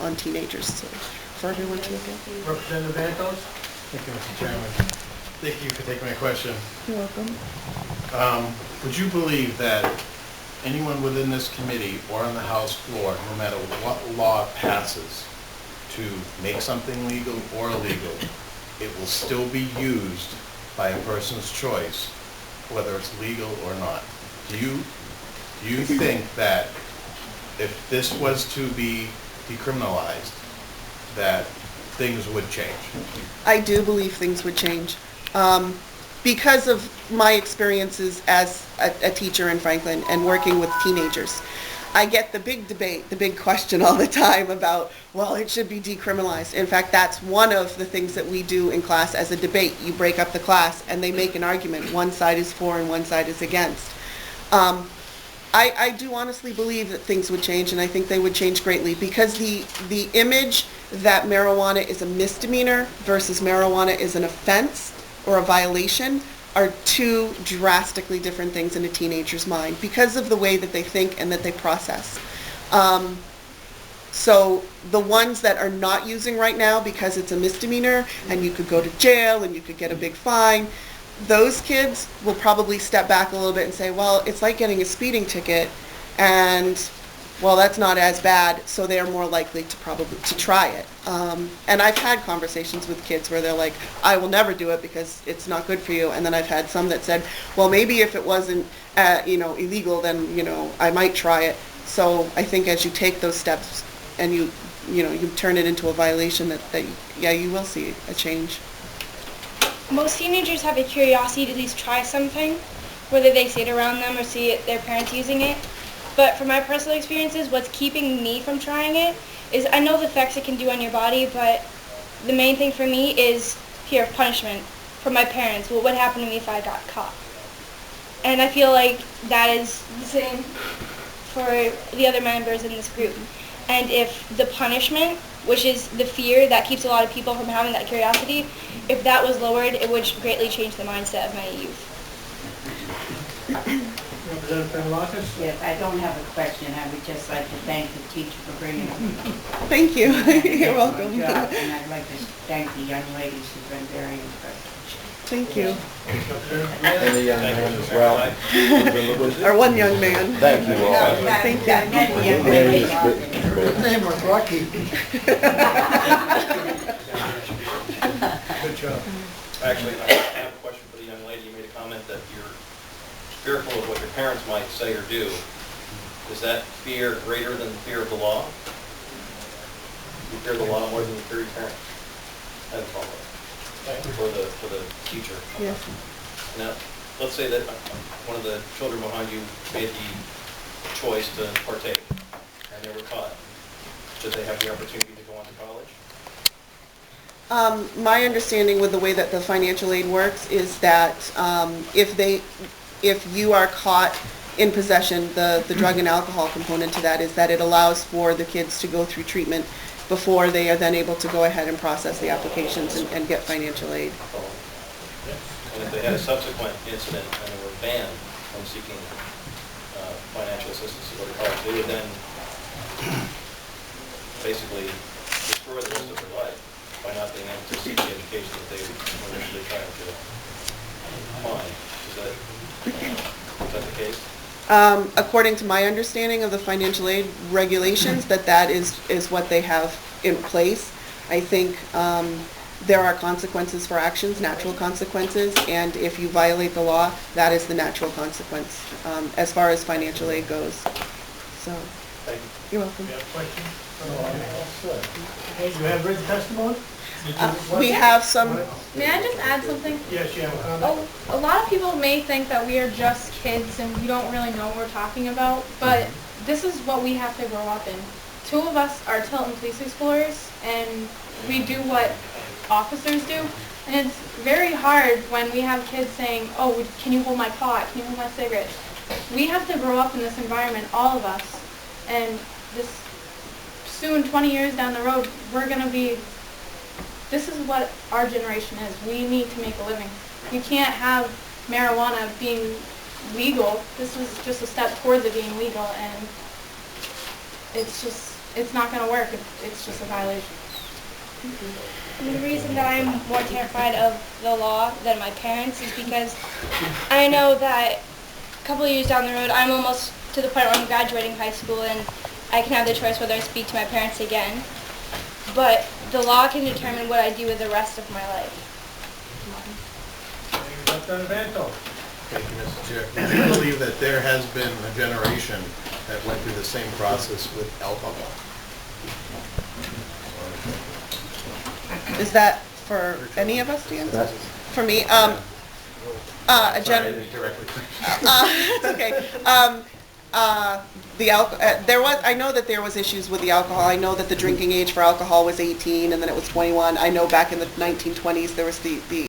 on teenagers, so for everyone to look at. Representative Antos? Thank you, Mr. Chairman. Thank you for taking my question. You're welcome. Would you believe that anyone within this committee or on the House floor, no matter what law passes to make something legal or illegal, it will still be used by a person's choice, whether it's legal or not? Do you think that if this was to be decriminalized, that things would change? I do believe things would change. Because of my experiences as a teacher in Franklin and working with teenagers, I get the big debate, the big question all the time about, well, it should be decriminalized. In fact, that's one of the things that we do in class as a debate. You break up the class and they make an argument. One side is for and one side is against. I do honestly believe that things would change, and I think they would change greatly, because the image that marijuana is a misdemeanor versus marijuana is an offense or a violation are two drastically different things in a teenager's mind because of the way that they think and that they process. So the ones that are not using right now because it's a misdemeanor and you could go to jail and you could get a big fine, those kids will probably step back a little bit and say, well, it's like getting a speeding ticket, and well, that's not as bad, so they're more likely to try it. And I've had conversations with kids where they're like, I will never do it because it's not good for you. And then I've had some that said, well, maybe if it wasn't illegal, then I might try it. So I think as you take those steps and you turn it into a violation, that you will see a change. Most teenagers have a curiosity to at least try something, whether they see it around them or see their parents using it. But from my personal experiences, what's keeping me from trying it is I know the effects it can do on your body, but the main thing for me is fear of punishment from my parents. What would happen to me if I got caught? And I feel like that is the same for the other members in this group. And if the punishment, which is the fear that keeps a lot of people from having that curiosity, if that was lowered, it would greatly change the mindset of many youth. Representative Penelakis? Yes, I don't have a question. I would just like to thank the teacher for bringing it. Thank you. You're welcome. And I'd like to thank the young ladies who've been very impressive. Thank you. And the young man as well. Or one young man. Thank you all. Thank you. His name was Rocky. Good job. Actually, I have a question for the young lady. You made a comment that you're fearful of what your parents might say or do. Is that fear greater than the fear of the law? You fear the law more than you fear your parents? I have a follow-up. For the teacher. Yes. Now, let's say that one of the children behind you made the choice to partake, and they were caught. Should they have the opportunity to go on to college? My understanding with the way that the financial aid works is that if you are caught in possession, the drug and alcohol component to that is that it allows for the kids to go through treatment before they are then able to go ahead and process the applications and get financial aid. And if they had a subsequent incident and they were banned from seeking financial assistance to go to college, they would then basically destroy the rest of their life by not being able to seek the education that they were initially trying to find. Is that the case? According to my understanding of the financial aid regulations, that is what they have in place. I think there are consequences for actions, natural consequences, and if you violate the law, that is the natural consequence as far as financial aid goes. So, Thank you. You're welcome. You have a question? You have written testimony? We have some. May I just add something? Yes, you have a comment? A lot of people may think that we are just kids and we don't really know what we're talking about, but this is what we have to grow up in. 2 of us are Tilton Police Explorers, and we do what officers do, and it's very hard when we have kids saying, oh, can you hold my pot, can you hold my cigarette? We have to grow up in this environment, all of us, and this soon, 20 years down the road, we're going to be. This is what our generation is. We need to make a living. You can't have marijuana being legal. This is just a step towards it being legal, and it's just it's not gonna work. It's just a violation. And the reason that I'm more terrified of the law than my parents is because I know that a couple of years down the road, I'm almost to the point where I'm graduating high school and I can have the choice whether I speak to my parents again. But the law can determine what I do with the rest of my life. Representative Anto. Thank you, Mr. Chair. Would you believe that there has been a generation that went through the same process with alcohol? Is that for any of us to answer? That's- For me, a gen, Directly. it's okay. The there was, I know that there was issues with the alcohol. I know that the drinking age for alcohol was 18 and then it was 21. I know back in the 1920s there was the